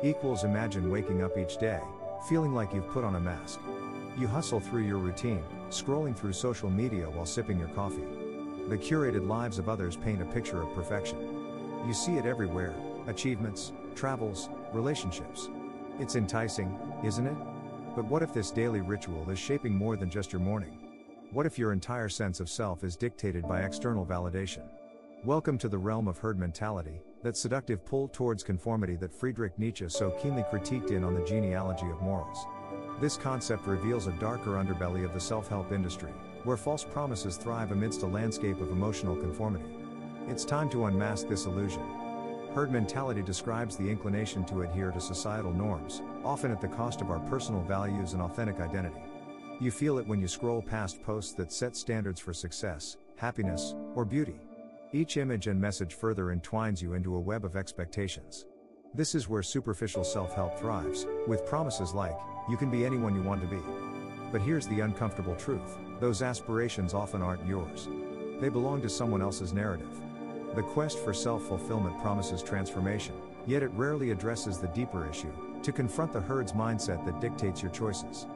equals imagine waking up each day, feeling like you've put on a mask. You hustle through your routine, scrolling through social media while sipping your coffee. The curated lives of others paint a picture of perfection. You see it everywhere: achievements, travels, relationships. It's enticing, isn't it? But what if this daily ritual is shaping more than just your morning? What if your entire sense of self is dictated by external validation? Welcome to the realm of herd mentality, that seductive pull towards conformity that Friedrich Nietzsche so keenly critiqued in On the Genealogy of Morals. This concept reveals a darker underbelly of the self-help industry, where false promises thrive amidst a landscape of emotional conformity. It's time to unmask this illusion. Herd mentality describes the inclination to adhere to societal norms, often at the cost of our personal values and authentic identity. You feel it when you scroll past posts that set standards for success, happiness, or beauty. Each image and message further entwines you into a web of expectations. This is where superficial self-help thrives, with promises like, you can be anyone you want to be. But here's the uncomfortable truth: those aspirations often aren't yours. They belong to someone else's narrative. The quest for self-fulfillment promises transformation, yet it rarely addresses the deeper issue: to confront the herd's mindset that dictates your choices.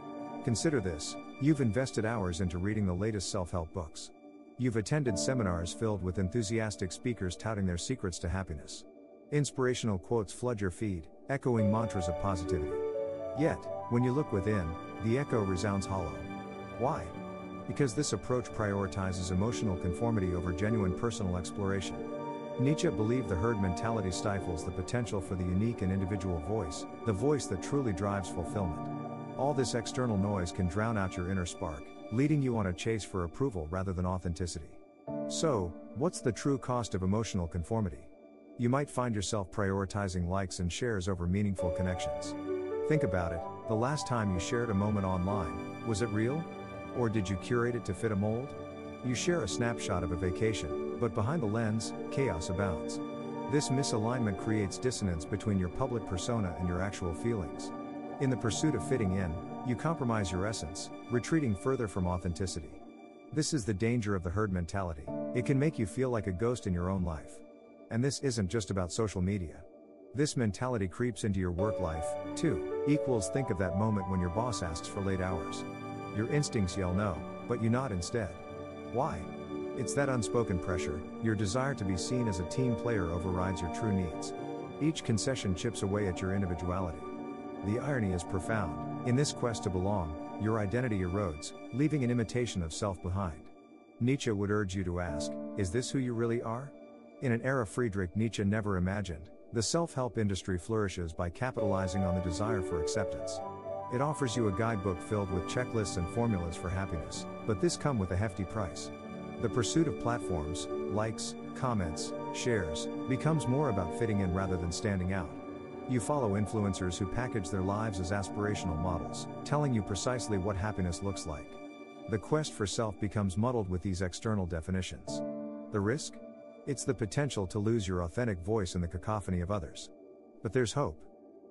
Consider this: you've invested hours into reading the latest self-help books. You've attended seminars filled with enthusiastic speakers touting their secrets to happiness. Inspirational quotes flood your feed, echoing mantras of positivity. Yet, when you look within, the echo resounds hollow. Why? Because this approach prioritizes emotional conformity over genuine personal exploration. Nietzsche believed the herd mentality stifles the potential for the unique and individual voice, the voice that truly drives fulfillment. All this external noise can drown out your inner spark, leading you on a chase for approval rather than authenticity. So, what's the true cost of emotional conformity? You might find yourself prioritizing likes and shares over meaningful connections. Think about it: the last time you shared a moment online, was it real? Or did you curate it to fit a mold? You share a snapshot of a vacation, but behind the lens, chaos abounds. This misalignment creates dissonance between your public persona and your actual feelings. In the pursuit of fitting in, you compromise your essence, retreating further from authenticity. This is the danger of the herd mentality: it can make you feel like a ghost in your own life. And this isn't just about social media. This mentality creeps into your work life, too. Equals think of that moment when your boss asks for late hours. Your instincts yell no, but you nod instead. Why? It's that unspoken pressure: your desire to be seen as a team player overrides your true needs. Each concession chips away at your individuality. The irony is profound: in this quest to belong, your identity erodes, leaving an imitation of self behind. Nietzsche would urge you to ask, is this who you really are? In an era Friedrich Nietzsche never imagined, the self-help industry flourishes by capitalizing on the desire for acceptance. It offers you a guidebook filled with checklists and formulas for happiness, but this comes with a hefty price. The pursuit of platforms, likes, comments, shares, becomes more about fitting in rather than standing out. You follow influencers who package their lives as aspirational models, telling you precisely what happiness looks like. The quest for self becomes muddled with these external definitions. The risk? It's the potential to lose your authentic voice in the cacophony of others. But there's hope.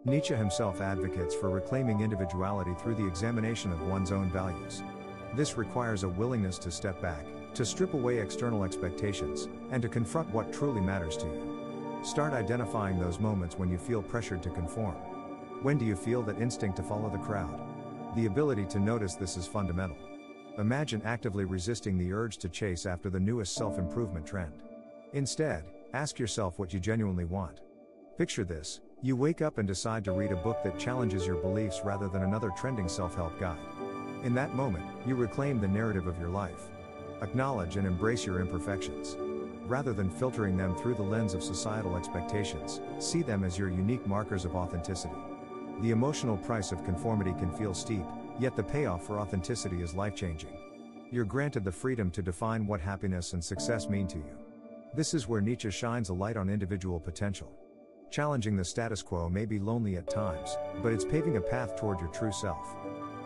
Nietzsche himself advocates for reclaiming individuality through the examination of one's own values. This requires a willingness to step back, to strip away external expectations, and to confront what truly matters to you. Start identifying those moments when you feel pressured to conform. When do you feel that instinct to follow the crowd? The ability to notice this is fundamental. Imagine actively resisting the urge to chase after the newest self-improvement trend. Instead, ask yourself what you genuinely want. Picture this: you wake up and decide to read a book that challenges your beliefs rather than another trending self-help guide. In that moment, you reclaim the narrative of your life. Acknowledge and embrace your imperfections. Rather than filtering them through the lens of societal expectations, see them as your unique markers of authenticity. The emotional price of conformity can feel steep, yet the payoff for authenticity is life-changing. You're granted the freedom to define what happiness and success mean to you. This is where Nietzsche shines a light on individual potential. Challenging the status quo may be lonely at times, but it's paving a path toward your true self.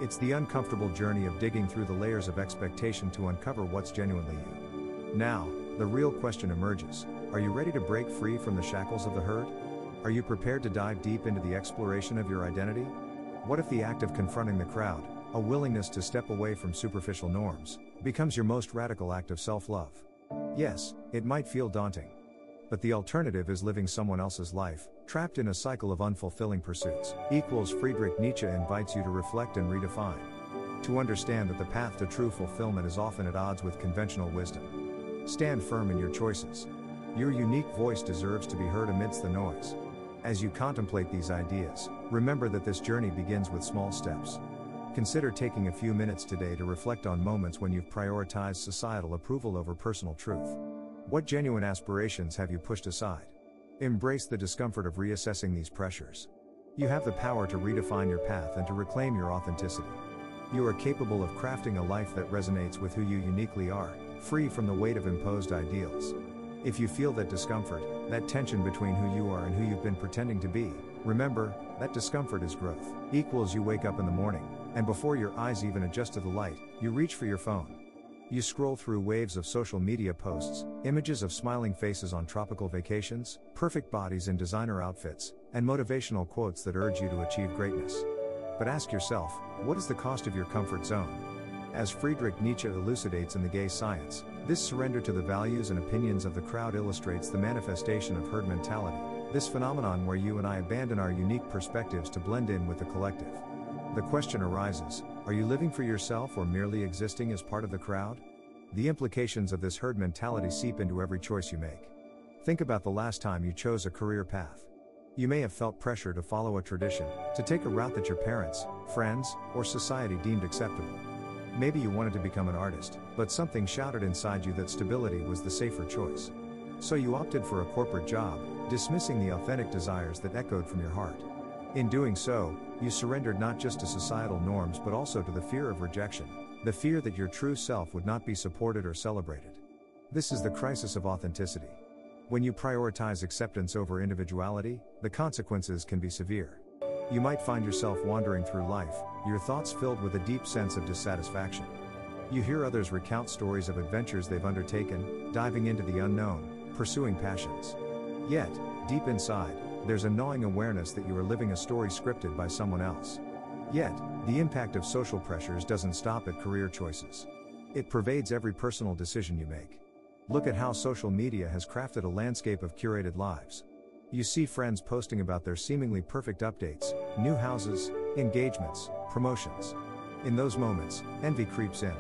It's the uncomfortable journey of digging through the layers of expectation to uncover what's genuinely you. Now, the real question emerges: are you ready to break free from the shackles of the herd? Are you prepared to dive deep into the exploration of your identity? What if the act of confronting the crowd, a willingness to step away from superficial norms, becomes your most radical act of self-love? Yes, it might feel daunting. But the alternative is living someone else's life, trapped in a cycle of unfulfilling pursuits. Equals Friedrich Nietzsche invites you to reflect and redefine. To understand that the path to true fulfillment is often at odds with conventional wisdom. Stand firm in your choices. Your unique voice deserves to be heard amidst the noise. As you contemplate these ideas, remember that this journey begins with small steps. Consider taking a few minutes today to reflect on moments when you've prioritized societal approval over personal truth. What genuine aspirations have you pushed aside? Embrace the discomfort of reassessing these pressures. You have the power to redefine your path and to reclaim your authenticity. You are capable of crafting a life that resonates with who you uniquely are, free from the weight of imposed ideals. If you feel that discomfort, that tension between who you are and who you've been pretending to be, remember, that discomfort is growth. Equals you wake up in the morning, and before your eyes even adjust to the light, you reach for your phone. You scroll through waves of social media posts, images of smiling faces on tropical vacations, perfect bodies in designer outfits, and motivational quotes that urge you to achieve greatness. But ask yourself, what is the cost of your comfort zone? As Friedrich Nietzsche elucidates in The Gay Science, this surrender to the values and opinions of the crowd illustrates the manifestation of herd mentality, this phenomenon where you and I abandon our unique perspectives to blend in with the collective. The question arises, are you living for yourself or merely existing as part of the crowd? The implications of this herd mentality seep into every choice you make. Think about the last time you chose a career path. You may have felt pressure to follow a tradition, to take a route that your parents, friends, or society deemed acceptable. Maybe you wanted to become an artist, but something shouted inside you that stability was the safer choice. So you opted for a corporate job, dismissing the authentic desires that echoed from your heart. In doing so, you surrendered not just to societal norms but also to the fear of rejection, the fear that your true self would not be supported or celebrated. This is the crisis of authenticity. When you prioritize acceptance over individuality, the consequences can be severe. You might find yourself wandering through life, your thoughts filled with a deep sense of dissatisfaction. You hear others recount stories of adventures they've undertaken, diving into the unknown, pursuing passions. Yet, deep inside, there's a gnawing awareness that you are living a story scripted by someone else. Yet, the impact of social pressures doesn't stop at career choices. It pervades every personal decision you make. Look at how social media has crafted a landscape of curated lives. You see friends posting about their seemingly perfect updates, new houses, engagements, promotions. In those moments, envy creeps in.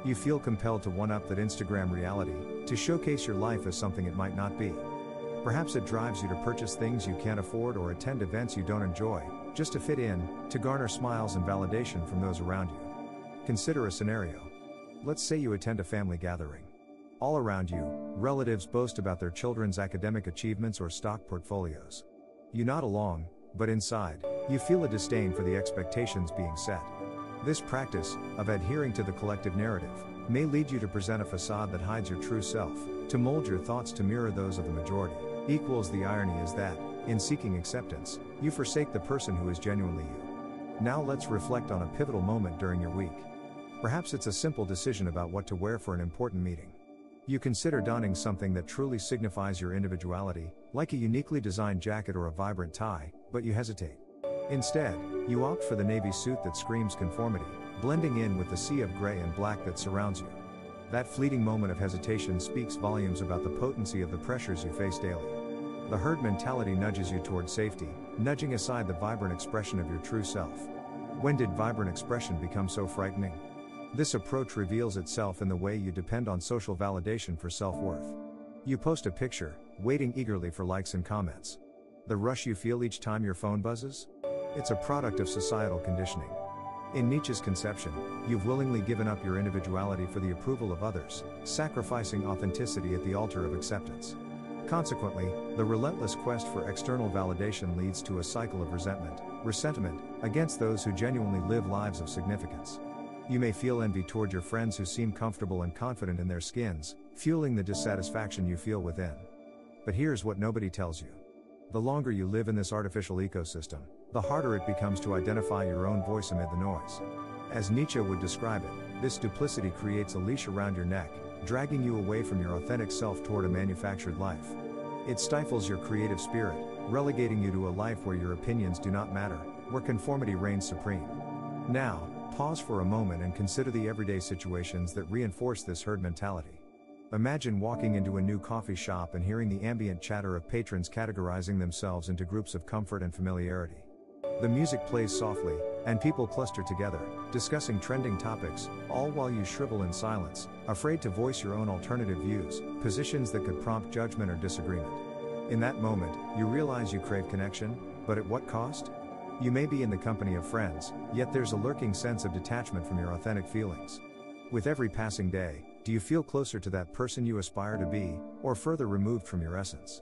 You feel compelled to one-up that Instagram reality, to showcase your life as something it might not be. Perhaps it drives you to purchase things you can't afford or attend events you don't enjoy, just to fit in, to garner smiles and validation from those around you. Consider a scenario. Let's say you attend a family gathering. All around you, relatives boast about their children's academic achievements or stock portfolios. You nod along, but inside, you feel a disdain for the expectations being set. This practice, of adhering to the collective narrative, may lead you to present a facade that hides your true self, to mold your thoughts to mirror those of the majority. Equals the irony is that, in seeking acceptance, you forsake the person who is genuinely you. Now let's reflect on a pivotal moment during your week. Perhaps it's a simple decision about what to wear for an important meeting. You consider donning something that truly signifies your individuality, like a uniquely designed jacket or a vibrant tie, but you hesitate. Instead, you opt for the navy suit that screams conformity, blending in with the sea of gray and black that surrounds you. That fleeting moment of hesitation speaks volumes about the potency of the pressures you face daily. The herd mentality nudges you toward safety, nudging aside the vibrant expression of your true self. When did vibrant expression become so frightening? This approach reveals itself in the way you depend on social validation for self-worth. You post a picture, waiting eagerly for likes and comments. The rush you feel each time your phone buzzes? It's a product of societal conditioning. In Nietzsche's conception, you've willingly given up your individuality for the approval of others, sacrificing authenticity at the altar of acceptance. Consequently, the relentless quest for external validation leads to a cycle of resentment, against those who genuinely live lives of significance. You may feel envy toward your friends who seem comfortable and confident in their skins, fueling the dissatisfaction you feel within. But here's what nobody tells you. The longer you live in this artificial ecosystem, the harder it becomes to identify your own voice amid the noise. As Nietzsche would describe it, this duplicity creates a leash around your neck, dragging you away from your authentic self toward a manufactured life. It stifles your creative spirit, relegating you to a life where your opinions do not matter, where conformity reigns supreme. Now, pause for a moment and consider the everyday situations that reinforce this herd mentality. Imagine walking into a new coffee shop and hearing the ambient chatter of patrons categorizing themselves into groups of comfort and familiarity. The music plays softly, and people cluster together, discussing trending topics, all while you shrivel in silence, afraid to voice your own alternative views, positions that could prompt judgment or disagreement. In that moment, you realize you crave connection, but at what cost? You may be in the company of friends, yet there's a lurking sense of detachment from your authentic feelings. With every passing day, do you feel closer to that person you aspire to be, or further removed from your essence?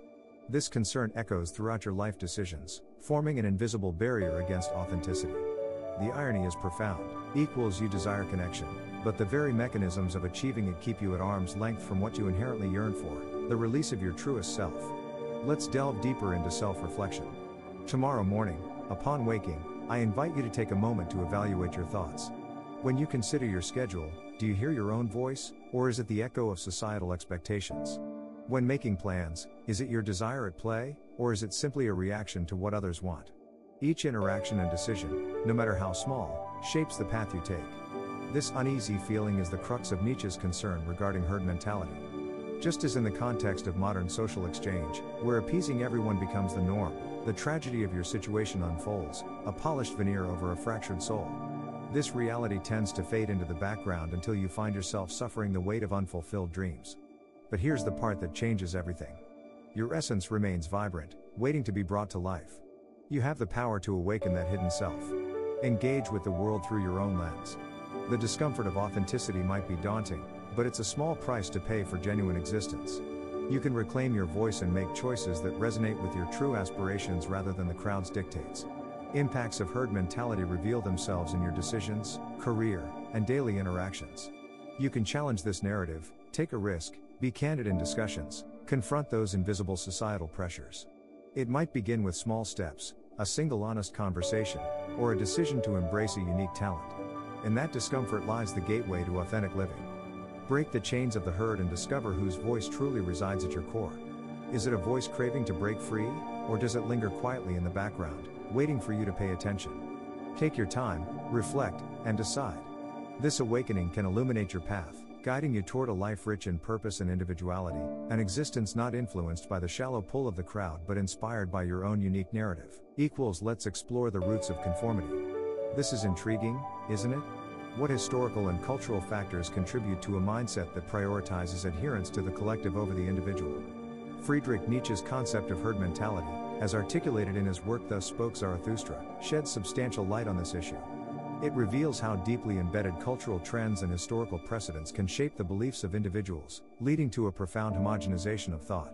This concern echoes throughout your life decisions, forming an invisible barrier against authenticity. The irony is profound. You desire connection, but the very mechanisms of achieving it keep you at arm's length from what you inherently yearn for, the release of your truest self. Let's delve deeper into self-reflection. Tomorrow morning, upon waking, I invite you to take a moment to evaluate your thoughts. When you consider your schedule, do you hear your own voice, or is it the echo of societal expectations? When making plans, is it your desire at play, or is it simply a reaction to what others want? Each interaction and decision, no matter how small, shapes the path you take. This uneasy feeling is the crux of Nietzsche's concern regarding herd mentality. Just as in the context of modern social exchange, where appeasing everyone becomes the norm, the tragedy of your situation unfolds, a polished veneer over a fractured soul. This reality tends to fade into the background until you find yourself suffering the weight of unfulfilled dreams. But here's the part that changes everything. Your essence remains vibrant, waiting to be brought to life. You have the power to awaken that hidden self. Engage with the world through your own lens. The discomfort of authenticity might be daunting, but it's a small price to pay for genuine existence. You can reclaim your voice and make choices that resonate with your true aspirations rather than the crowd's dictates. Impacts of herd mentality reveal themselves in your decisions, career, and daily interactions. You can challenge this narrative, take a risk, be candid in discussions, confront those invisible societal pressures. It might begin with small steps, a single honest conversation, or a decision to embrace a unique talent. In that discomfort lies the gateway to authentic living. Break the chains of the herd and discover whose voice truly resides at your core. Is it a voice craving to break free, or does it linger quietly in the background, waiting for you to pay attention? Take your time, reflect, and decide. This awakening can illuminate your path, guiding you toward a life rich in purpose and individuality, an existence not influenced by the shallow pull of the crowd but inspired by your own unique narrative. Let's explore the roots of conformity. This is intriguing, isn't it? What historical and cultural factors contribute to a mindset that prioritizes adherence to the collective over the individual? Friedrich Nietzsche's concept of herd mentality, as articulated in his work Thus Spoke Zarathustra, sheds substantial light on this issue. It reveals how deeply embedded cultural trends and historical precedents can shape the beliefs of individuals, leading to a profound homogenization of thought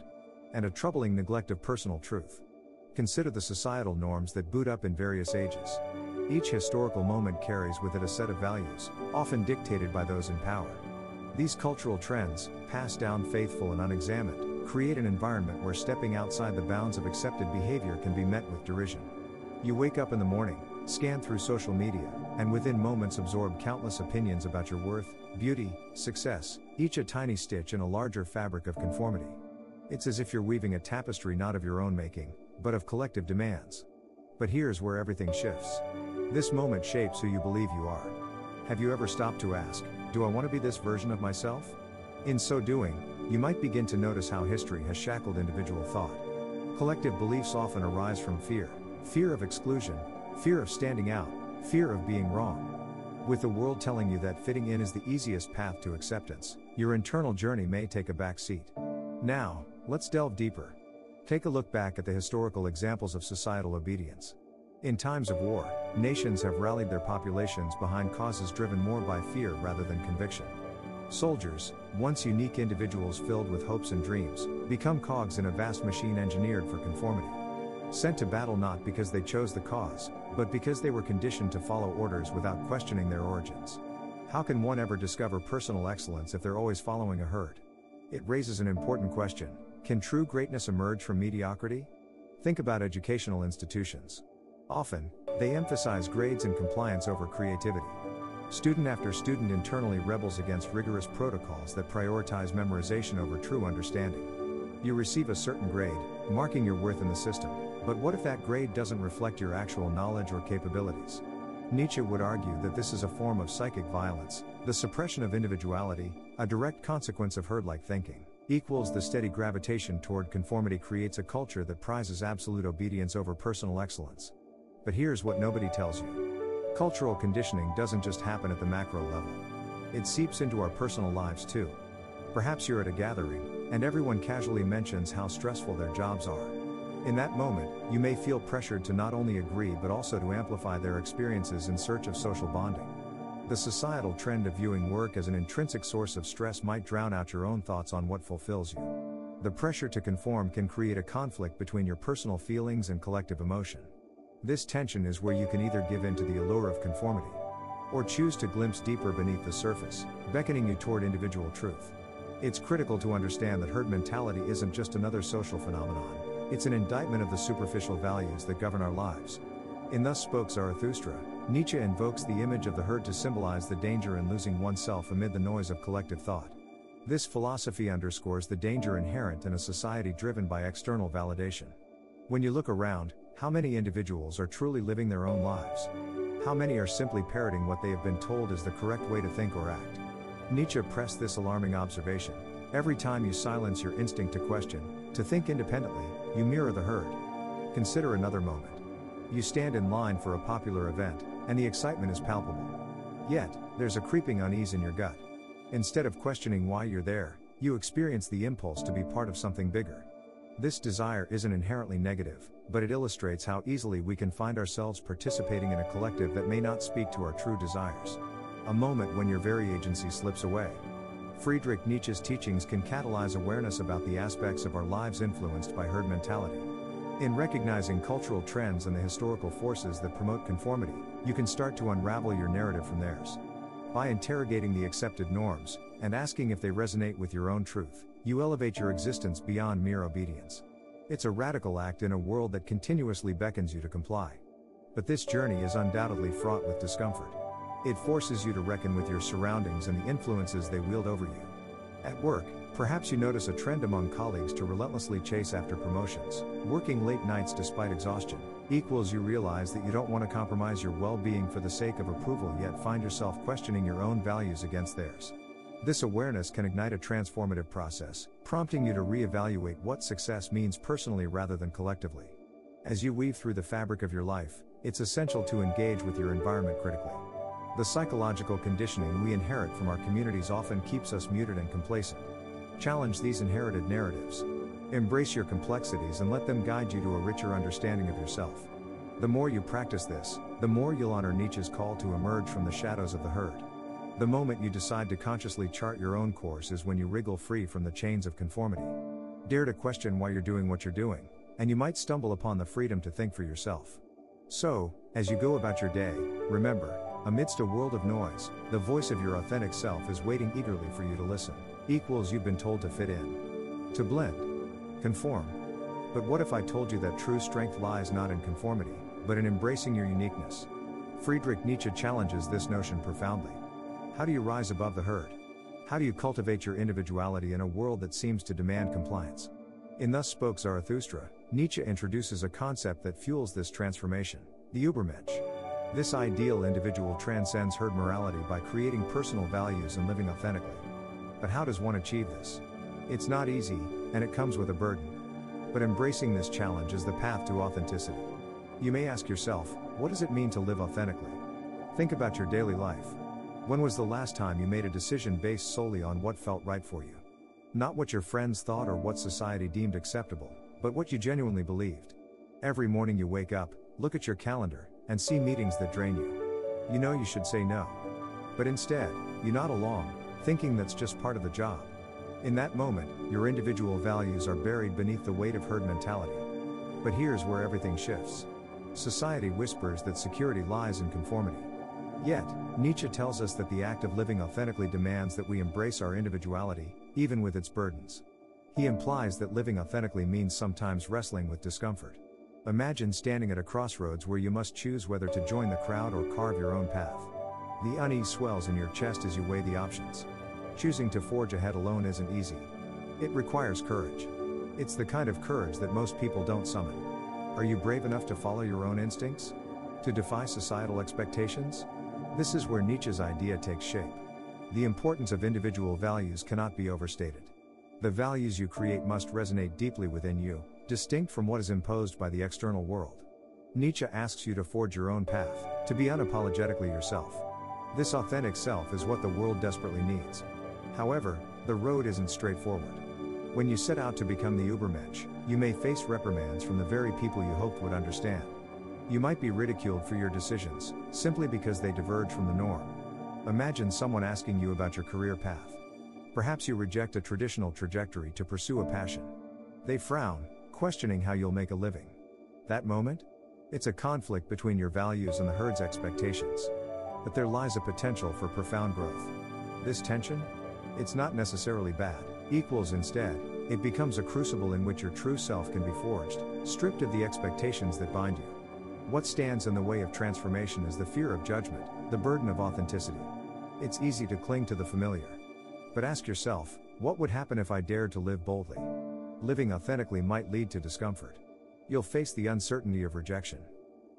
and a troubling neglect of personal truth. Consider the societal norms that boot up in various ages. Each historical moment carries with it a set of values, often dictated by those in power. These cultural trends, passed down faithful and unexamined, create an environment where stepping outside the bounds of accepted behavior can be met with derision. You wake up in the morning, scan through social media, and within moments absorb countless opinions about your worth, beauty, success, each a tiny stitch in a larger fabric of conformity. It's as if you're weaving a tapestry not of your own making, but of collective demands. But here's where everything shifts. This moment shapes who you believe you are. Have you ever stopped to ask, do I want to be this version of myself? In so doing, you might begin to notice how history has shackled individual thought. Collective beliefs often arise from fear of exclusion, fear of standing out, fear of being wrong. With the world telling you that fitting in is the easiest path to acceptance, your internal journey may take a back seat. Now, let's delve deeper. Take a look back at the historical examples of societal obedience. In times of war, nations have rallied their populations behind causes driven more by fear rather than conviction. Soldiers, once unique individuals filled with hopes and dreams, become cogs in a vast machine engineered for conformity. Sent to battle not because they chose the cause, but because they were conditioned to follow orders without questioning their origins. How can one ever discover personal excellence if they're always following a herd? It raises an important question: can true greatness emerge from mediocrity? Think about educational institutions. Often, they emphasize grades and compliance over creativity. Student after student internally rebels against rigorous protocols that prioritize memorization over true understanding. You receive a certain grade, marking your worth in the system, but what if that grade doesn't reflect your actual knowledge or capabilities? Nietzsche would argue that this is a form of psychic violence, the suppression of individuality, a direct consequence of herd-like thinking, equals the steady gravitation toward conformity creates a culture that prizes absolute obedience over personal excellence. But here's what nobody tells you. Cultural conditioning doesn't just happen at the macro level. It seeps into our personal lives too. Perhaps you're at a gathering, and everyone casually mentions how stressful their jobs are. In that moment, you may feel pressured to not only agree but also to amplify their experiences in search of social bonding. The societal trend of viewing work as an intrinsic source of stress might drown out your own thoughts on what fulfills you. The pressure to conform can create a conflict between your personal feelings and collective emotion. This tension is where you can either give in to the allure of conformity, or choose to glimpse deeper beneath the surface, beckoning you toward individual truth. It's critical to understand that herd mentality isn't just another social phenomenon, it's an indictment of the superficial values that govern our lives. In Thus Spoke Zarathustra, Nietzsche invokes the image of the herd to symbolize the danger in losing oneself amid the noise of collective thought. This philosophy underscores the danger inherent in a society driven by external validation. When you look around, how many individuals are truly living their own lives? How many are simply parroting what they have been told is the correct way to think or act? Nietzsche pressed this alarming observation. Every time you silence your instinct to question, to think independently, you mirror the herd. Consider another moment. You stand in line for a popular event, and the excitement is palpable. Yet, there's a creeping unease in your gut. Instead of questioning why you're there, you experience the impulse to be part of something bigger. This desire isn't inherently negative, but it illustrates how easily we can find ourselves participating in a collective that may not speak to our true desires. A moment when your very agency slips away. Friedrich Nietzsche's teachings can catalyze awareness about the aspects of our lives influenced by herd mentality. In recognizing cultural trends and the historical forces that promote conformity, you can start to unravel your narrative from theirs. By interrogating the accepted norms, and asking if they resonate with your own truth, you elevate your existence beyond mere obedience. It's a radical act in a world that continuously beckons you to comply. But this journey is undoubtedly fraught with discomfort. It forces you to reckon with your surroundings and the influences they wield over you. At work, perhaps you notice a trend among colleagues to relentlessly chase after promotions, working late nights despite exhaustion, equals you realize that you don't want to compromise your well-being for the sake of approval yet find yourself questioning your own values against theirs. This awareness can ignite a transformative process, prompting you to reevaluate what success means personally rather than collectively. As you weave through the fabric of your life, it's essential to engage with your environment critically. The psychological conditioning we inherit from our communities often keeps us muted and complacent. Challenge these inherited narratives. Embrace your complexities and let them guide you to a richer understanding of yourself. The more you practice this, the more you'll honor Nietzsche's call to emerge from the shadows of the herd. The moment you decide to consciously chart your own course is when you wriggle free from the chains of conformity. Dare to question why you're doing what you're doing, and you might stumble upon the freedom to think for yourself. So, as you go about your day, remember, amidst a world of noise, the voice of your authentic self is waiting eagerly for you to listen. Equals you've been told to fit in, to blend, conform. But what if I told you that true strength lies not in conformity, but in embracing your uniqueness? Friedrich Nietzsche challenges this notion profoundly. How do you rise above the herd? How do you cultivate your individuality in a world that seems to demand compliance? In Thus Spoke Zarathustra, Nietzsche introduces a concept that fuels this transformation, the Übermensch. This ideal individual transcends herd morality by creating personal values and living authentically. But how does one achieve this? It's not easy, and it comes with a burden. But embracing this challenge is the path to authenticity. You may ask yourself, what does it mean to live authentically? Think about your daily life. When was the last time you made a decision based solely on what felt right for you? Not what your friends thought or what society deemed acceptable, but what you genuinely believed. Every morning you wake up, look at your calendar, and see meetings that drain you. You know you should say no. But instead, you nod along, thinking that's just part of the job. In that moment, your individual values are buried beneath the weight of herd mentality. But here's where everything shifts. Society whispers that security lies in conformity. Yet, Nietzsche tells us that the act of living authentically demands that we embrace our individuality, even with its burdens. He implies that living authentically means sometimes wrestling with discomfort. Imagine standing at a crossroads where you must choose whether to join the crowd or carve your own path. The unease swells in your chest as you weigh the options. Choosing to forge ahead alone isn't easy. It requires courage. It's the kind of courage that most people don't summon. Are you brave enough to follow your own instincts? To defy societal expectations? This is where Nietzsche's idea takes shape. The importance of individual values cannot be overstated. The values you create must resonate deeply within you, distinct from what is imposed by the external world. Nietzsche asks you to forge your own path, to be unapologetically yourself. This authentic self is what the world desperately needs. However, the road isn't straightforward. When you set out to become the Übermensch, you may face reprimands from the very people you hoped would understand. You might be ridiculed for your decisions, simply because they diverge from the norm. Imagine someone asking you about your career path. Perhaps you reject a traditional trajectory to pursue a passion. They frown, questioning how you'll make a living. That moment? It's a conflict between your values and the herd's expectations. But there lies a potential for profound growth. This tension? It's not necessarily bad. Instead, it becomes a crucible in which your true self can be forged, stripped of the expectations that bind you. What stands in the way of transformation is the fear of judgment, the burden of authenticity. It's easy to cling to the familiar. But ask yourself, what would happen if I dared to live boldly? Living authentically might lead to discomfort. You'll face the uncertainty of rejection.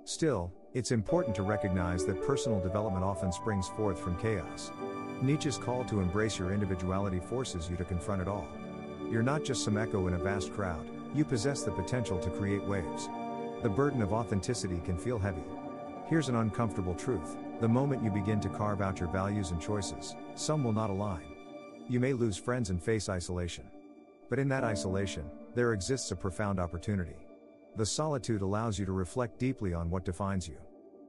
Still, it's important to recognize that personal development often springs forth from chaos. Nietzsche's call to embrace your individuality forces you to confront it all. You're not just some echo in a vast crowd, you possess the potential to create waves. The burden of authenticity can feel heavy. Here's an uncomfortable truth: the moment you begin to carve out your values and choices, some will not align. You may lose friends and face isolation. But in that isolation, there exists a profound opportunity. The solitude allows you to reflect deeply on what defines you.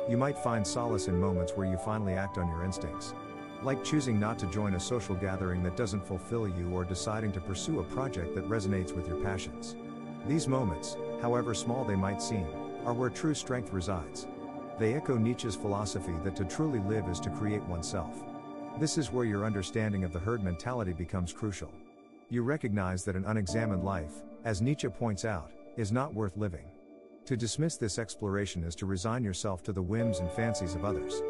You might find solace in moments where you finally act on your instincts. Like choosing not to join a social gathering that doesn't fulfill you, or deciding to pursue a project that resonates with your passions. These moments, however small they might seem, are where true strength resides. They echo Nietzsche's philosophy that to truly live is to create oneself. This is where your understanding of the herd mentality becomes crucial. You recognize that an unexamined life, as Nietzsche points out, is not worth living. To dismiss this exploration is to resign yourself to the whims and fancies of others.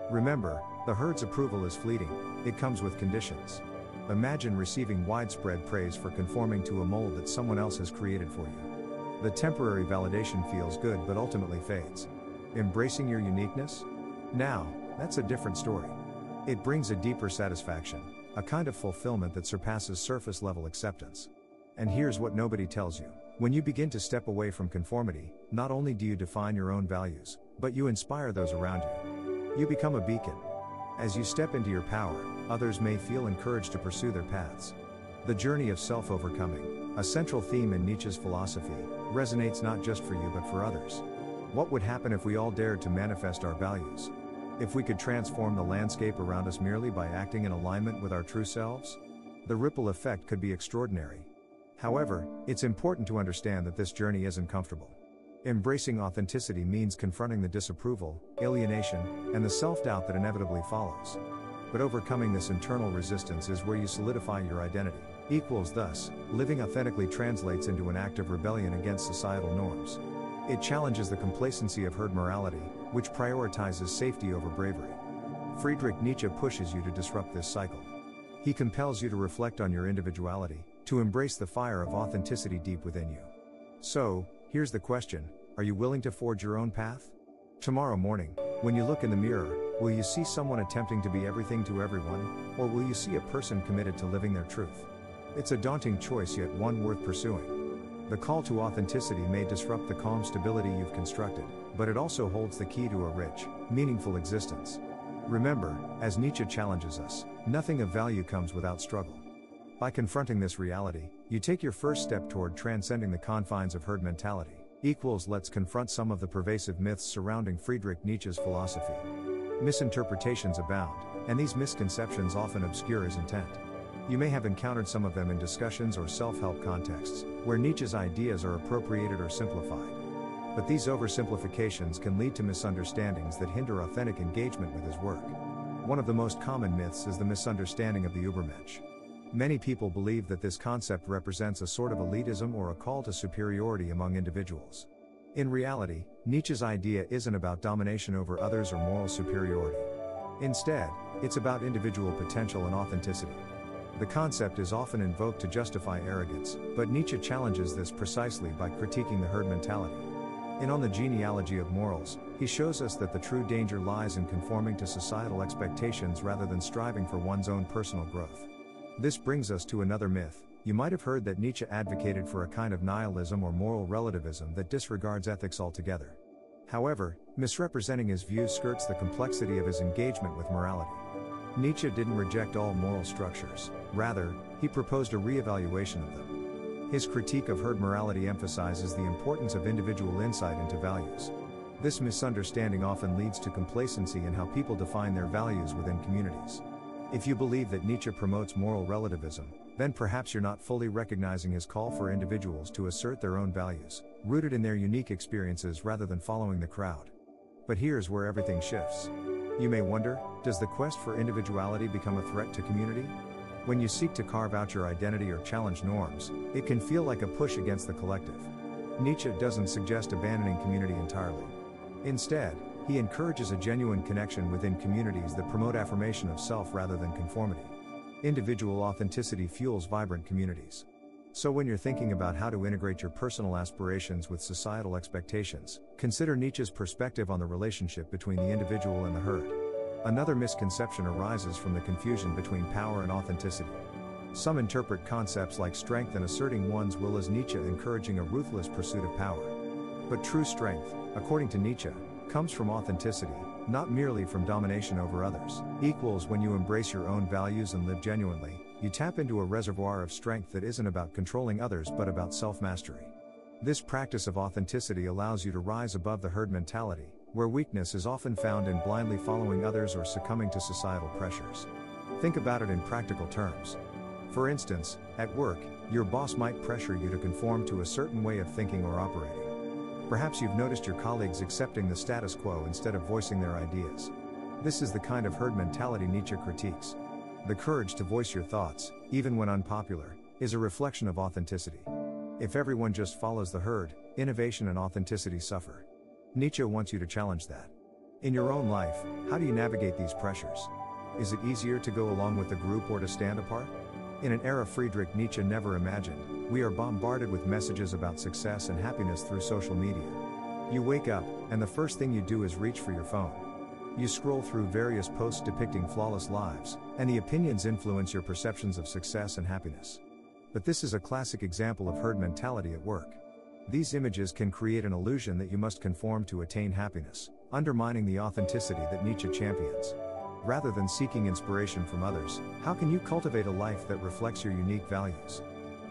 Remember, the herd's approval is fleeting, it comes with conditions. Imagine receiving widespread praise for conforming to a mold that someone else has created for you. The temporary validation feels good but ultimately fades. Embracing your uniqueness? Now, that's a different story. It brings a deeper satisfaction, a kind of fulfillment that surpasses surface-level acceptance. And here's what nobody tells you. When you begin to step away from conformity, not only do you define your own values, but you inspire those around you. You become a beacon. As you step into your power, others may feel encouraged to pursue their paths. The journey of self-overcoming, a central theme in Nietzsche's philosophy, resonates not just for you but for others. What would happen if we all dared to manifest our values? If we could transform the landscape around us merely by acting in alignment with our true selves? The ripple effect could be extraordinary. However, it's important to understand that this journey isn't comfortable. Embracing authenticity means confronting the disapproval, alienation, and the self-doubt that inevitably follows. But overcoming this internal resistance is where you solidify your identity. Thus, living authentically translates into an act of rebellion against societal norms. It challenges the complacency of herd morality, which prioritizes safety over bravery. Friedrich Nietzsche pushes you to disrupt this cycle. He compels you to reflect on your individuality, to embrace the fire of authenticity deep within you. So, here's the question: are you willing to forge your own path? Tomorrow morning, when you look in the mirror, will you see someone attempting to be everything to everyone, or will you see a person committed to living their truth? It's a daunting choice, yet one worth pursuing. The call to authenticity may disrupt the calm stability you've constructed, but it also holds the key to a rich, meaningful existence. Remember, as Nietzsche challenges us, nothing of value comes without struggle. By confronting this reality, you take your first step toward transcending the confines of herd mentality. Let's confront some of the pervasive myths surrounding Friedrich Nietzsche's philosophy. Misinterpretations abound, and these misconceptions often obscure his intent. You may have encountered some of them in discussions or self-help contexts, where Nietzsche's ideas are appropriated or simplified. But these oversimplifications can lead to misunderstandings that hinder authentic engagement with his work. One of the most common myths is the misunderstanding of the Übermensch. Many people believe that this concept represents a sort of elitism or a call to superiority among individuals. In reality, Nietzsche's idea isn't about domination over others or moral superiority. Instead, it's about individual potential and authenticity. The concept is often invoked to justify arrogance, but Nietzsche challenges this precisely by critiquing the herd mentality. In On the Genealogy of Morals, he shows us that the true danger lies in conforming to societal expectations rather than striving for one's own personal growth. This brings us to another myth. You might have heard that Nietzsche advocated for a kind of nihilism or moral relativism that disregards ethics altogether. However, misrepresenting his views skirts the complexity of his engagement with morality. Nietzsche didn't reject all moral structures, rather, he proposed a re-evaluation of them. His critique of herd morality emphasizes the importance of individual insight into values. This misunderstanding often leads to complacency in how people define their values within communities. If you believe that Nietzsche promotes moral relativism, then perhaps you're not fully recognizing his call for individuals to assert their own values, rooted in their unique experiences rather than following the crowd. But here's where everything shifts. You may wonder, does the quest for individuality become a threat to community? When you seek to carve out your identity or challenge norms, it can feel like a push against the collective. Nietzsche doesn't suggest abandoning community entirely. Instead, he encourages a genuine connection within communities that promote affirmation of self rather than conformity. Individual authenticity fuels vibrant communities. So when you're thinking about how to integrate your personal aspirations with societal expectations, consider Nietzsche's perspective on the relationship between the individual and the herd. Another misconception arises from the confusion between power and authenticity. Some interpret concepts like strength and asserting one's will as Nietzsche encouraging a ruthless pursuit of power. But true strength, according to Nietzsche, comes from authenticity, not merely from domination over others. Equals when you embrace your own values and live genuinely, you tap into a reservoir of strength that isn't about controlling others but about self-mastery. This practice of authenticity allows you to rise above the herd mentality, where weakness is often found in blindly following others or succumbing to societal pressures. Think about it in practical terms. For instance, at work, your boss might pressure you to conform to a certain way of thinking or operating. Perhaps you've noticed your colleagues accepting the status quo instead of voicing their ideas. This is the kind of herd mentality Nietzsche critiques. The courage to voice your thoughts, even when unpopular, is a reflection of authenticity. If everyone just follows the herd, innovation and authenticity suffer. Nietzsche wants you to challenge that. In your own life, how do you navigate these pressures? Is it easier to go along with the group or to stand apart? In an era Friedrich Nietzsche never imagined, we are bombarded with messages about success and happiness through social media. You wake up, and the first thing you do is reach for your phone. You scroll through various posts depicting flawless lives, and the opinions influence your perceptions of success and happiness. But this is a classic example of herd mentality at work. These images can create an illusion that you must conform to attain happiness, undermining the authenticity that Nietzsche champions. Rather than seeking inspiration from others, how can you cultivate a life that reflects your unique values?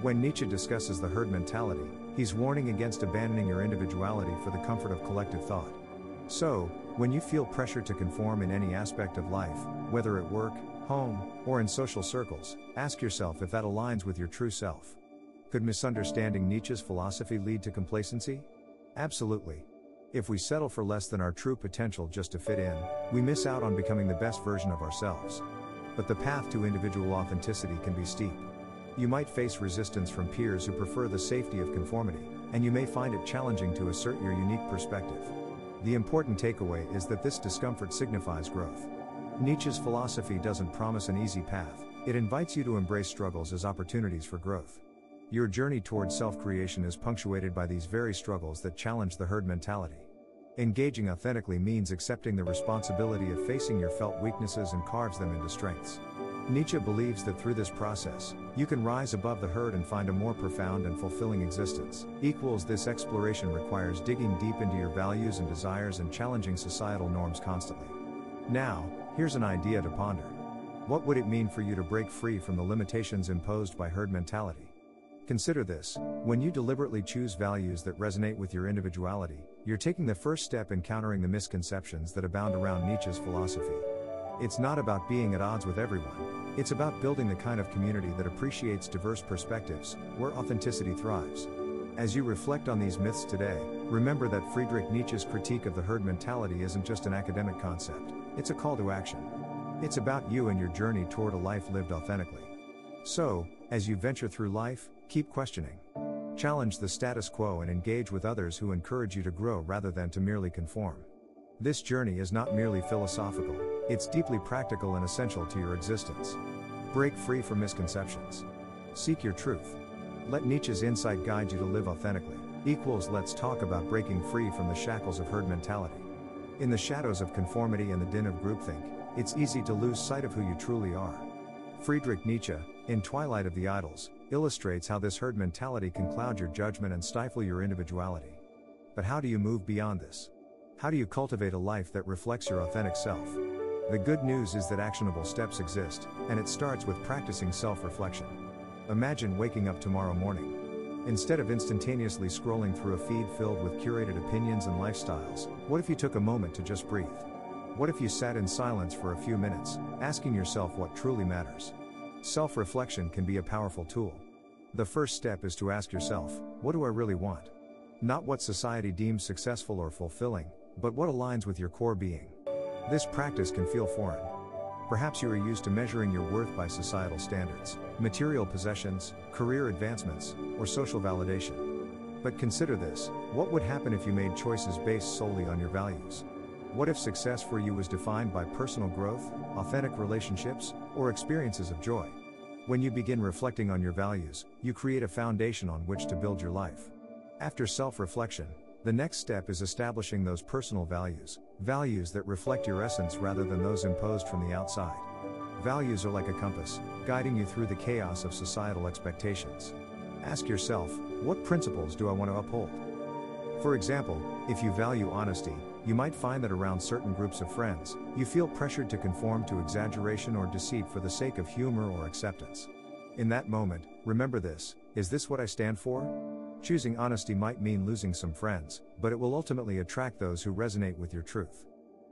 When Nietzsche discusses the herd mentality, he's warning against abandoning your individuality for the comfort of collective thought. So, when you feel pressure to conform in any aspect of life, whether at work, home, or in social circles, ask yourself if that aligns with your true self. Could misunderstanding Nietzsche's philosophy lead to complacency? Absolutely. If we settle for less than our true potential just to fit in, we miss out on becoming the best version of ourselves. But the path to individual authenticity can be steep. You might face resistance from peers who prefer the safety of conformity, and you may find it challenging to assert your unique perspective. The important takeaway is that this discomfort signifies growth. Nietzsche's philosophy doesn't promise an easy path, it invites you to embrace struggles as opportunities for growth. Your journey towards self-creation is punctuated by these very struggles that challenge the herd mentality. Engaging authentically means accepting the responsibility of facing your felt weaknesses and carves them into strengths. Nietzsche believes that through this process, you can rise above the herd and find a more profound and fulfilling existence. This exploration requires digging deep into your values and desires and challenging societal norms constantly. Now, here's an idea to ponder. What would it mean for you to break free from the limitations imposed by herd mentality? Consider this: when you deliberately choose values that resonate with your individuality, you're taking the first step in countering the misconceptions that abound around Nietzsche's philosophy. It's not about being at odds with everyone, it's about building the kind of community that appreciates diverse perspectives, where authenticity thrives. As you reflect on these myths today, remember that Friedrich Nietzsche's critique of the herd mentality isn't just an academic concept, it's a call to action. It's about you and your journey toward a life lived authentically. So, as you venture through life, keep questioning. Challenge the status quo and engage with others who encourage you to grow rather than to merely conform. This journey is not merely philosophical, it's deeply practical and essential to your existence. Break free from misconceptions. Seek your truth. Let Nietzsche's insight guide you to live authentically. Let's talk about breaking free from the shackles of herd mentality. In the shadows of conformity and the din of groupthink, it's easy to lose sight of who you truly are. Friedrich Nietzsche, in Twilight of the Idols, illustrates how this herd mentality can cloud your judgment and stifle your individuality. But how do you move beyond this? How do you cultivate a life that reflects your authentic self? The good news is that actionable steps exist, and it starts with practicing self-reflection. Imagine waking up tomorrow morning. Instead of instantaneously scrolling through a feed filled with curated opinions and lifestyles, what if you took a moment to just breathe? What if you sat in silence for a few minutes, asking yourself what truly matters? Self-reflection can be a powerful tool. The first step is to ask yourself, what do I really want? Not what society deems successful or fulfilling, but what aligns with your core being. This practice can feel foreign. Perhaps you are used to measuring your worth by societal standards, material possessions, career advancements, or social validation. But consider this: what would happen if you made choices based solely on your values? What if success for you was defined by personal growth, authentic relationships, or experiences of joy? When you begin reflecting on your values, you create a foundation on which to build your life. After self-reflection, the next step is establishing those personal values that reflect your essence rather than those imposed from the outside. Values are like a compass, guiding you through the chaos of societal expectations. Ask yourself, what principles do I want to uphold? For example, if you value honesty, you might find that around certain groups of friends, you feel pressured to conform to exaggeration or deceit for the sake of humor or acceptance. In that moment, remember this: is this what I stand for? Choosing honesty might mean losing some friends, but it will ultimately attract those who resonate with your truth.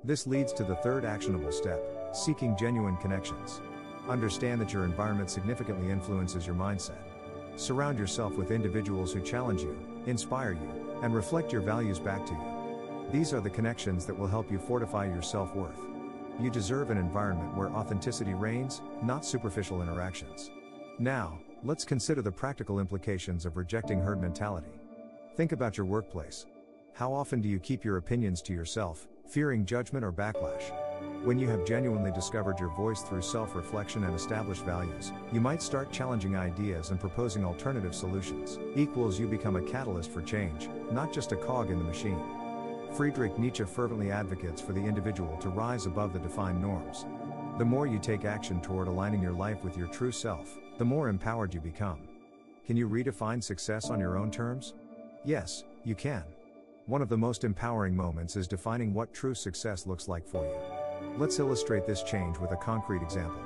This leads to the third actionable step: seeking genuine connections. Understand that your environment significantly influences your mindset. Surround yourself with individuals who challenge you, inspire you, and reflect your values back to you. These are the connections that will help you fortify your self-worth. You deserve an environment where authenticity reigns, not superficial interactions. Now, let's consider the practical implications of rejecting herd mentality. Think about your workplace. How often do you keep your opinions to yourself, fearing judgment or backlash? When you have genuinely discovered your voice through self-reflection and established values, you might start challenging ideas and proposing alternative solutions. You become a catalyst for change, not just a cog in the machine. Friedrich Nietzsche fervently advocates for the individual to rise above the defined norms. The more you take action toward aligning your life with your true self, the more empowered you become. Can you redefine success on your own terms? Yes, you can. One of the most empowering moments is defining what true success looks like for you. Let's illustrate this change with a concrete example.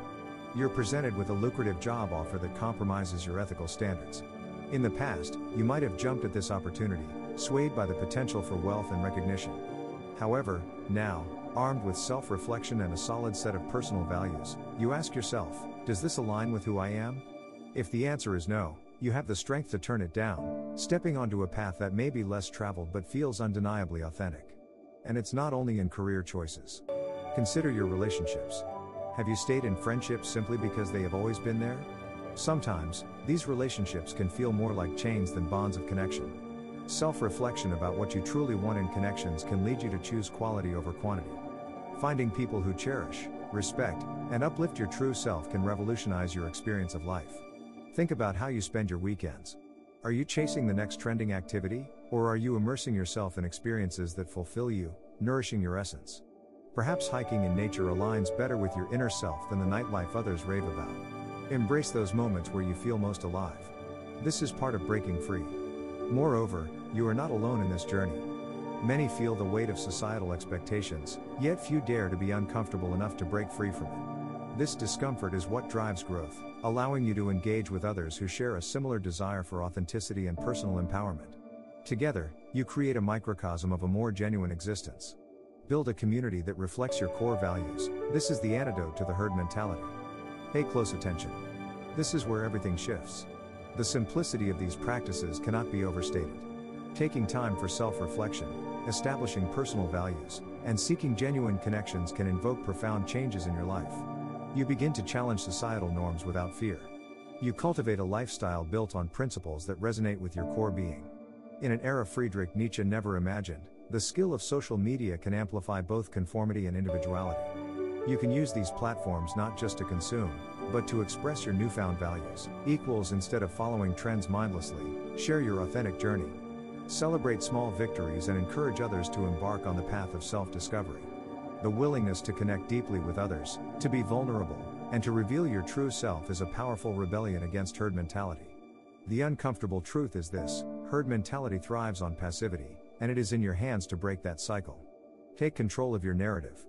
You're presented with a lucrative job offer that compromises your ethical standards. In the past, you might have jumped at this opportunity, swayed by the potential for wealth and recognition. However, now, armed with self-reflection and a solid set of personal values, you ask yourself, does this align with who I am? If the answer is no, you have the strength to turn it down, stepping onto a path that may be less traveled but feels undeniably authentic. And it's not only in career choices. Consider your relationships. Have you stayed in friendships simply because they have always been there? Sometimes, these relationships can feel more like chains than bonds of connection. Self-reflection about what you truly want in connections can lead you to choose quality over quantity. Finding people who cherish, respect, and uplift your true self can revolutionize your experience of life. Think about how you spend your weekends. Are you chasing the next trending activity, or are you immersing yourself in experiences that fulfill you, nourishing your essence? Perhaps hiking in nature aligns better with your inner self than the nightlife others rave about. Embrace those moments where you feel most alive. This is part of breaking free. Moreover, you are not alone in this journey. Many feel the weight of societal expectations, yet few dare to be uncomfortable enough to break free from it. This discomfort is what drives growth, allowing you to engage with others who share a similar desire for authenticity and personal empowerment. Together, you create a microcosm of a more genuine existence. Build a community that reflects your core values. This is the antidote to the herd mentality. Pay close attention. This is where everything shifts. The simplicity of these practices cannot be overstated. Taking time for self-reflection, establishing personal values, and seeking genuine connections can invoke profound changes in your life. You begin to challenge societal norms without fear. You cultivate a lifestyle built on principles that resonate with your core being. In an era Friedrich Nietzsche never imagined, the skill of social media can amplify both conformity and individuality. You can use these platforms not just to consume, but to express your newfound values. Instead of following trends mindlessly, share your authentic journey. Celebrate small victories and encourage others to embark on the path of self-discovery. The willingness to connect deeply with others, to be vulnerable, and to reveal your true self is a powerful rebellion against herd mentality. The uncomfortable truth is this: herd mentality thrives on passivity, and it is in your hands to break that cycle. Take control of your narrative.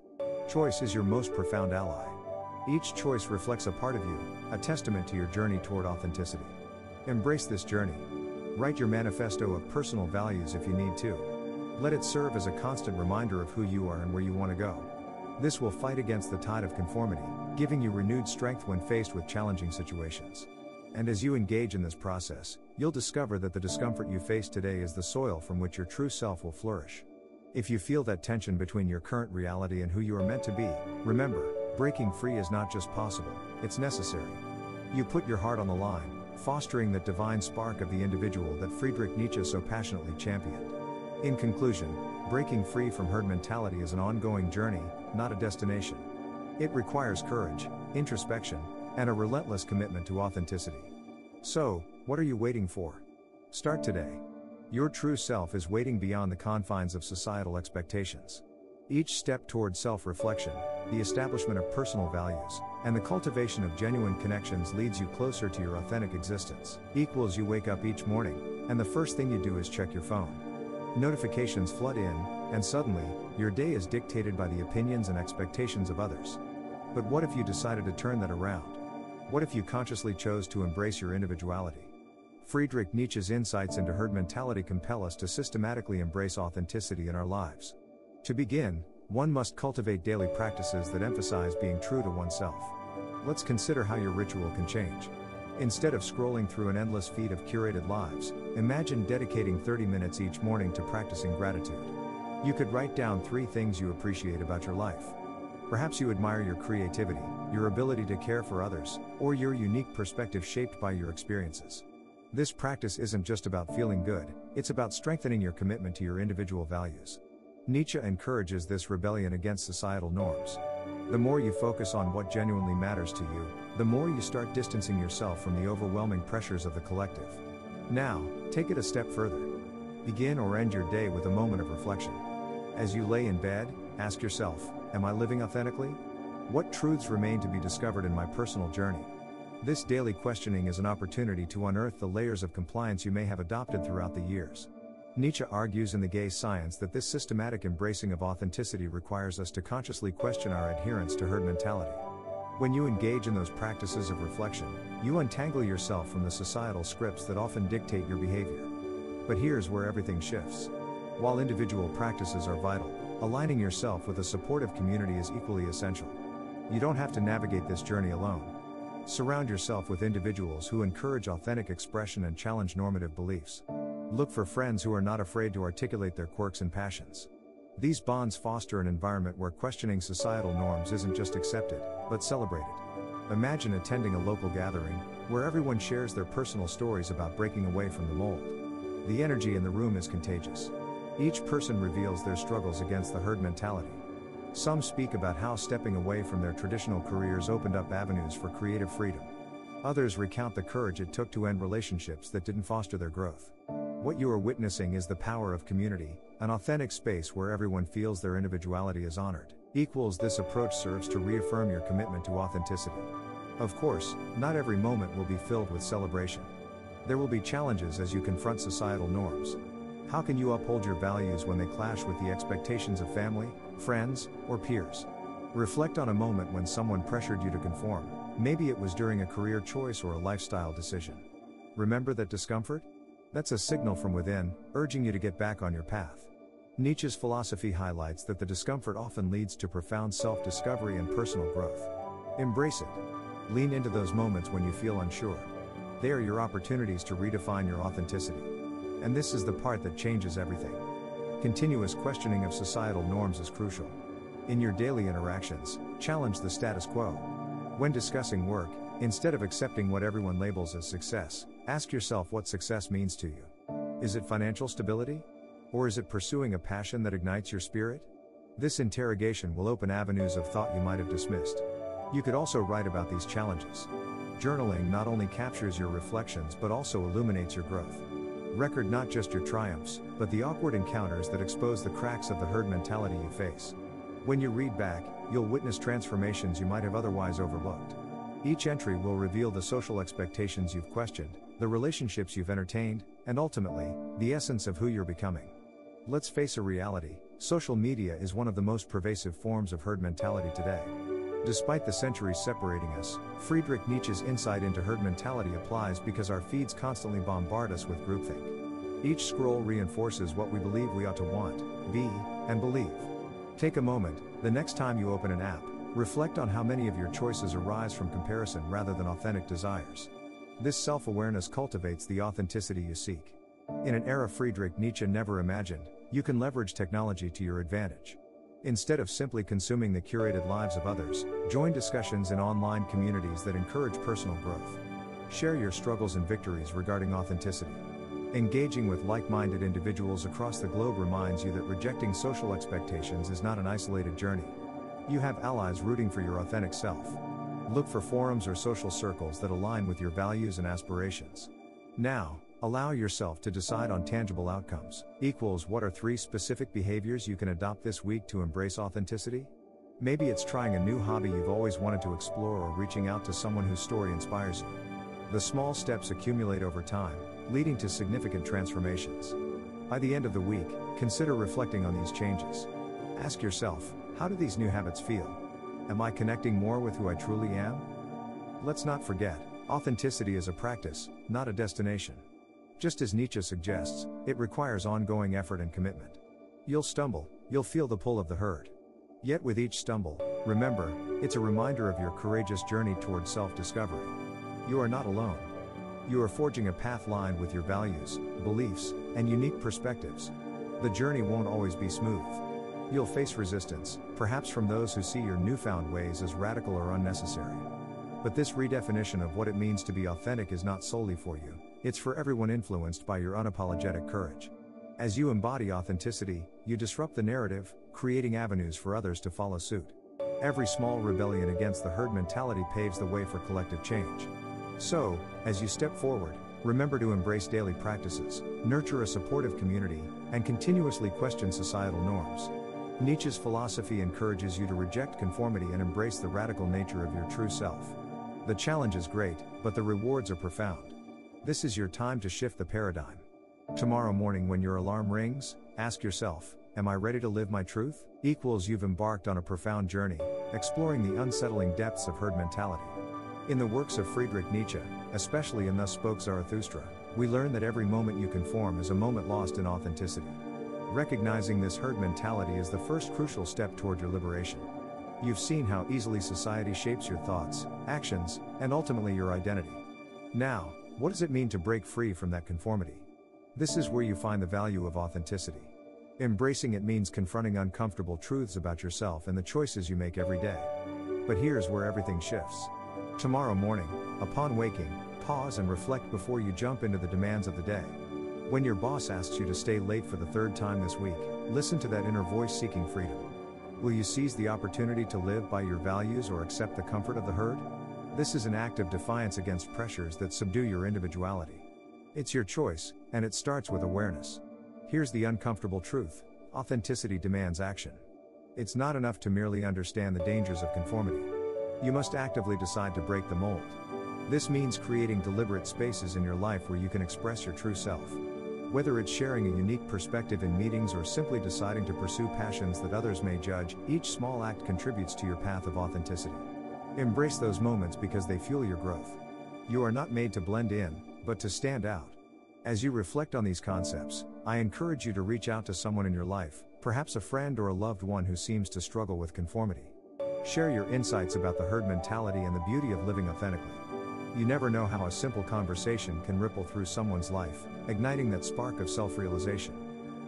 Choice is your most profound ally. Each choice reflects a part of you, a testament to your journey toward authenticity. Embrace this journey. Write your manifesto of personal values if you need to. Let it serve as a constant reminder of who you are and where you want to go. This will fight against the tide of conformity, giving you renewed strength when faced with challenging situations. And as you engage in this process, you'll discover that the discomfort you face today is the soil from which your true self will flourish. If you feel that tension between your current reality and who you are meant to be, remember, breaking free is not just possible, it's necessary. You put your heart on the line, fostering that divine spark of the individual that Friedrich Nietzsche so passionately championed. In conclusion, breaking free from herd mentality is an ongoing journey, not a destination. It requires courage, introspection, and a relentless commitment to authenticity. So, what are you waiting for? Start today. Your true self is waiting beyond the confines of societal expectations. Each step toward self-reflection, the establishment of personal values, and the cultivation of genuine connections leads you closer to your authentic existence. You wake up each morning, and the first thing you do is check your phone. Notifications flood in, and suddenly, your day is dictated by the opinions and expectations of others. But what if you decided to turn that around? What if you consciously chose to embrace your individuality? Friedrich Nietzsche's insights into herd mentality compel us to systematically embrace authenticity in our lives. To begin, one must cultivate daily practices that emphasize being true to oneself. Let's consider how your ritual can change. Instead of scrolling through an endless feed of curated lives, imagine dedicating 30 minutes each morning to practicing gratitude. You could write down 3 things you appreciate about your life. Perhaps you admire your creativity, your ability to care for others, or your unique perspective shaped by your experiences. This practice isn't just about feeling good, it's about strengthening your commitment to your individual values. Nietzsche encourages this rebellion against societal norms. The more you focus on what genuinely matters to you, the more you start distancing yourself from the overwhelming pressures of the collective. Now, take it a step further. Begin or end your day with a moment of reflection. As you lay in bed, ask yourself, am I living authentically? What truths remain to be discovered in my personal journey? This daily questioning is an opportunity to unearth the layers of compliance you may have adopted throughout the years. Nietzsche argues in The Gay Science that this systematic embracing of authenticity requires us to consciously question our adherence to herd mentality. When you engage in those practices of reflection, you untangle yourself from the societal scripts that often dictate your behavior. But here's where everything shifts. While individual practices are vital, aligning yourself with a supportive community is equally essential. You don't have to navigate this journey alone. Surround yourself with individuals who encourage authentic expression and challenge normative beliefs. Look for friends who are not afraid to articulate their quirks and passions. These bonds foster an environment where questioning societal norms isn't just accepted, but celebrated. Imagine attending a local gathering, where everyone shares their personal stories about breaking away from the mold. The energy in the room is contagious. Each person reveals their struggles against the herd mentality. Some speak about how stepping away from their traditional careers opened up avenues for creative freedom. Others recount the courage it took to end relationships that didn't foster their growth. What you are witnessing is the power of community, an authentic space where everyone feels their individuality is honored. This approach serves to reaffirm your commitment to authenticity. Of course, not every moment will be filled with celebration. There will be challenges as you confront societal norms. How can you uphold your values when they clash with the expectations of family, friends, or peers? Reflect on a moment when someone pressured you to conform. Maybe it was during a career choice or a lifestyle decision. Remember that discomfort? That's a signal from within, urging you to get back on your path. Nietzsche's philosophy highlights that the discomfort often leads to profound self-discovery and personal growth. Embrace it. Lean into those moments when you feel unsure. They are your opportunities to redefine your authenticity. And this is the part that changes everything. Continuous questioning of societal norms is crucial. In your daily interactions, challenge the status quo. When discussing work, instead of accepting what everyone labels as success, ask yourself what success means to you. Is it financial stability? Or is it pursuing a passion that ignites your spirit? This interrogation will open avenues of thought you might have dismissed. You could also write about these challenges. Journaling not only captures your reflections but also illuminates your growth. Record not just your triumphs, but the awkward encounters that expose the cracks of the herd mentality you face. When you read back, you'll witness transformations you might have otherwise overlooked. Each entry will reveal the social expectations you've questioned, the relationships you've entertained, and ultimately, the essence of who you're becoming. Let's face a reality: social media is one of the most pervasive forms of herd mentality today. Despite the centuries separating us, Friedrich Nietzsche's insight into herd mentality applies because our feeds constantly bombard us with groupthink. Each scroll reinforces what we believe we ought to want, be, and believe. Take a moment, the next time you open an app, reflect on how many of your choices arise from comparison rather than authentic desires. This self-awareness cultivates the authenticity you seek. In an era Friedrich Nietzsche never imagined, you can leverage technology to your advantage. Instead of simply consuming the curated lives of others, join discussions in online communities that encourage personal growth. Share your struggles and victories regarding authenticity. Engaging with like-minded individuals across the globe reminds you that rejecting social expectations is not an isolated journey. You have allies rooting for your authentic self. Look for forums or social circles that align with your values and aspirations. Now, allow yourself to decide on tangible outcomes. What are 3 specific behaviors you can adopt this week to embrace authenticity? Maybe it's trying a new hobby you've always wanted to explore or reaching out to someone whose story inspires you. The small steps accumulate over time, leading to significant transformations. By the end of the week, consider reflecting on these changes. Ask yourself, how do these new habits feel? Am I connecting more with who I truly am? Let's not forget, authenticity is a practice, not a destination. Just as Nietzsche suggests, it requires ongoing effort and commitment. You'll stumble, you'll feel the pull of the herd. Yet with each stumble, remember, it's a reminder of your courageous journey towards self-discovery. You are not alone. You are forging a path lined with your values, beliefs, and unique perspectives. The journey won't always be smooth. You'll face resistance, perhaps from those who see your newfound ways as radical or unnecessary. But this redefinition of what it means to be authentic is not solely for you. It's for everyone influenced by your unapologetic courage. As you embody authenticity, you disrupt the narrative, creating avenues for others to follow suit. Every small rebellion against the herd mentality paves the way for collective change. So, as you step forward, remember to embrace daily practices, nurture a supportive community, and continuously question societal norms. Nietzsche's philosophy encourages you to reject conformity and embrace the radical nature of your true self. The challenge is great, but the rewards are profound. This is your time to shift the paradigm. Tomorrow morning when your alarm rings, ask yourself, am I ready to live my truth? You've embarked on a profound journey, exploring the unsettling depths of herd mentality. In the works of Friedrich Nietzsche, especially in Thus Spoke Zarathustra, we learn that every moment you conform is a moment lost in authenticity. Recognizing this herd mentality is the first crucial step toward your liberation. You've seen how easily society shapes your thoughts, actions, and ultimately your identity. Now, what does it mean to break free from that conformity? This is where you find the value of authenticity. Embracing it means confronting uncomfortable truths about yourself and the choices you make every day. But here's where everything shifts. Tomorrow morning, upon waking, pause and reflect before you jump into the demands of the day. When your boss asks you to stay late for the 3rd time this week, listen to that inner voice seeking freedom. Will you seize the opportunity to live by your values or accept the comfort of the herd? This is an act of defiance against pressures that subdue your individuality. It's your choice, and it starts with awareness. Here's the uncomfortable truth: authenticity demands action. It's not enough to merely understand the dangers of conformity. You must actively decide to break the mold. This means creating deliberate spaces in your life where you can express your true self. Whether it's sharing a unique perspective in meetings or simply deciding to pursue passions that others may judge, each small act contributes to your path of authenticity. Embrace those moments because they fuel your growth. You are not made to blend in, but to stand out. As you reflect on these concepts, I encourage you to reach out to someone in your life, perhaps a friend or a loved one who seems to struggle with conformity. Share your insights about the herd mentality and the beauty of living authentically. You never know how a simple conversation can ripple through someone's life, igniting that spark of self-realization.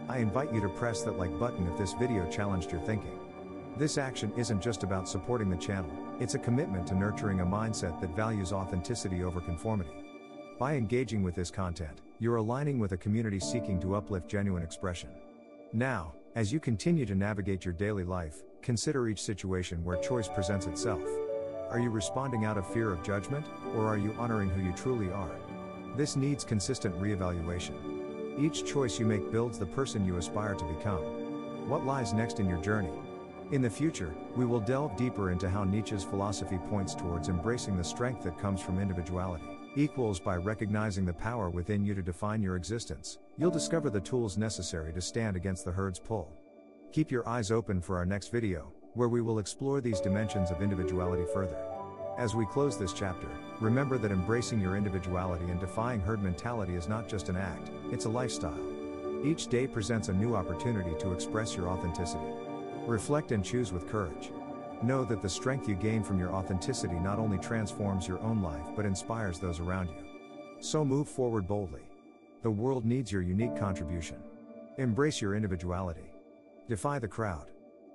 I invite you to press that like button if this video challenged your thinking. This action isn't just about supporting the channel, it's a commitment to nurturing a mindset that values authenticity over conformity. By engaging with this content, you're aligning with a community seeking to uplift genuine expression. Now, as you continue to navigate your daily life, consider each situation where choice presents itself. Are you responding out of fear of judgment, or are you honoring who you truly are? This needs consistent reevaluation. Each choice you make builds the person you aspire to become. What lies next in your journey? In the future, we will delve deeper into how Nietzsche's philosophy points towards embracing the strength that comes from individuality. By recognizing the power within you to define your existence, you'll discover the tools necessary to stand against the herd's pull. Keep your eyes open for our next video, where we will explore these dimensions of individuality further. As we close this chapter, remember that embracing your individuality and defying herd mentality is not just an act, it's a lifestyle. Each day presents a new opportunity to express your authenticity. Reflect and choose with courage. Know that the strength you gain from your authenticity not only transforms your own life but inspires those around you. So move forward boldly. The world needs your unique contribution. Embrace your individuality. Defy the crowd.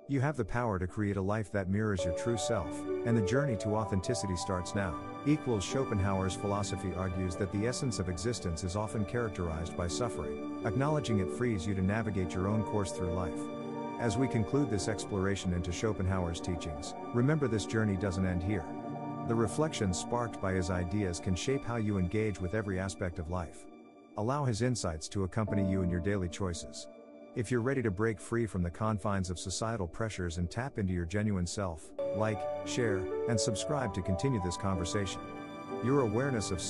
You have the power to create a life that mirrors your true self, and the journey to authenticity starts now. Schopenhauer's philosophy argues that the essence of existence is often characterized by suffering. Acknowledging it frees you to navigate your own course through life. As we conclude this exploration into Schopenhauer's teachings, remember this journey doesn't end here. The reflections sparked by his ideas can shape how you engage with every aspect of life. Allow his insights to accompany you in your daily choices. If you're ready to break free from the confines of societal pressures and tap into your genuine self, like, share, and subscribe to continue this conversation. Your awareness of